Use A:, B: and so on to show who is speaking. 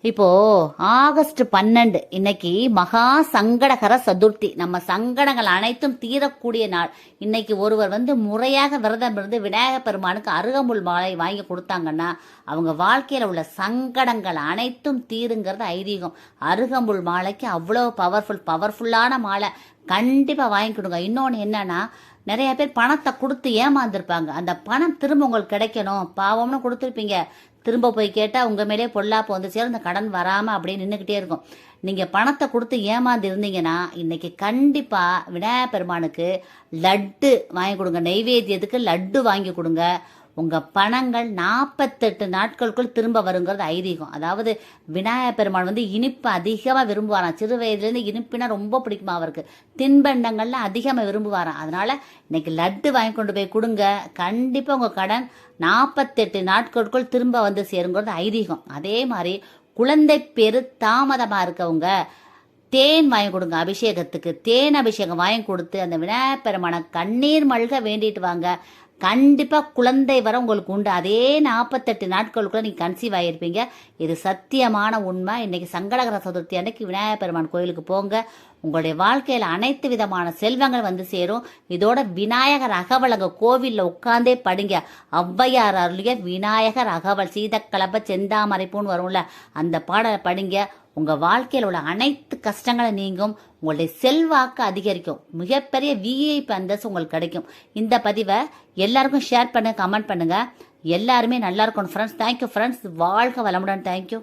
A: இப்போ ஆகஸ்ட் 12 இன்னைக்கு மகா சங்கடகர சதுர்த்தி. நம்ம சங்கடங்கள் அனைத்தும் தீரக்கூடிய நாள். இன்னைக்கு ஒருவர் முறையாக விரதம் இருந்து விநாயகர் பெருமானுக்கு அருகம்புல் மாலை வாங்கி கொடுத்தாங்கன்னா அவங்க வாழ்க்கையில உள்ள சங்கடங்கள் அனைத்தும் தீருங்கிறது ஐதீகம். அருகம்புல் மாலைக்கு அவ்வளோ பவர்ஃபுல்லான மாலை. கண்டிப்பா வாங்கி கொடுங்க. இன்னொன்று என்னன்னா, நிறைய பேர் பணத்தை கொடுத்து ஏமாந்துருப்பாங்க. அந்த பணம் திரும்ப உங்களுக்கு கிடைக்கணும், பாவம்னு கொடுத்துருப்பீங்க. திரும்ப போய் கேட்டால் உங்கள் மேலே பொல்லாப்பு வந்து சேரும், இந்த கடன் வராமல் அப்படியே நின்றுக்கிட்டே இருக்கும். நீங்கள் பணத்தை கொடுத்து ஏமாந்து இருந்தீங்கன்னா இன்னைக்கு கண்டிப்பாக விநாயகர் பெருமானுக்கு லட்டு வாங்கி கொடுங்க. நெய்வேத்தியத்துக்கு லட்டு வாங்கி கொடுங்க. உங்கள் பணங்கள் 48 நாட்களுக்குள் திரும்ப வருங்கிறது ஐதீகம். அதாவது விநாயகர் பெருமான் இனிப்பு அதிகமாக விரும்புவாராம். சிறு வயதுலேருந்து இனிப்புனா ரொம்ப பிடிக்குமா அவருக்கு. தின்பண்டங்கள்லாம் அதிகமாக விரும்புவாராம். அதனால் இன்னைக்கு லட்டு வாங்கி கொண்டு போய் கொடுங்க. கண்டிப்பாக உங்கள் கடன் 48 நாட்களுக்குள் திரும்ப வந்து சேருங்கிறது ஐதீகம். அதே மாதிரி குழந்தை பேரு தாமதமாக இருக்கவங்க தேன் வாங்கி கொடுங்க. அபிஷேகத்துக்கு தேன் அபிஷேகம் வாங்கி கொடுத்து அந்த விநாயகர் பெருமான கண்ணீர் மல்க வேண்டிட்டு வாங்க. கண்டிப்பா குழந்தை வர உங்களுக்கு உண்டு. அதே 48 நாட்களுக்குள்ள நீங்க கன்சீவ் ஆகியிருப்பீங்க. இது சத்தியமான உண்மை. இன்னைக்கு சங்கடகர சதுர்த்தி அன்னைக்கு விநாயகர் பெருமான் கோயிலுக்கு போங்க. உங்களுடைய வாழ்க்கையில அனைத்து விதமான செல்வங்கள் சேரும். இதோட விநாயகர் அகவலங்க கோவில்ல உட்கார்ந்தே படிங்க. ஔவையார் அருளிய விநாயகர் அகவல் சீதக்கலப்ப செந்தாமரைப்பூன்னு வரும்ல, அந்த பாடலை படிங்க. உங்க வாழ்க்கையில் உள்ள அனைத்து கஷ்டங்களும் நீங்கும். உங்களுடைய செல்வாக்கு அதிகரிக்கும். மிகப்பெரிய விஐபி அந்தஸ்து உங்களுக்கு கிடைக்கும். இந்த பதிவை எல்லாருக்கும் ஷேர் பண்ணுங்க, கமெண்ட் பண்ணுங்க. எல்லாருமே நல்லா இருக்கணும் ஃப்ரெண்ட்ஸ். Thank you friends. வாழ்க வளமுடன். தேங்க்யூ.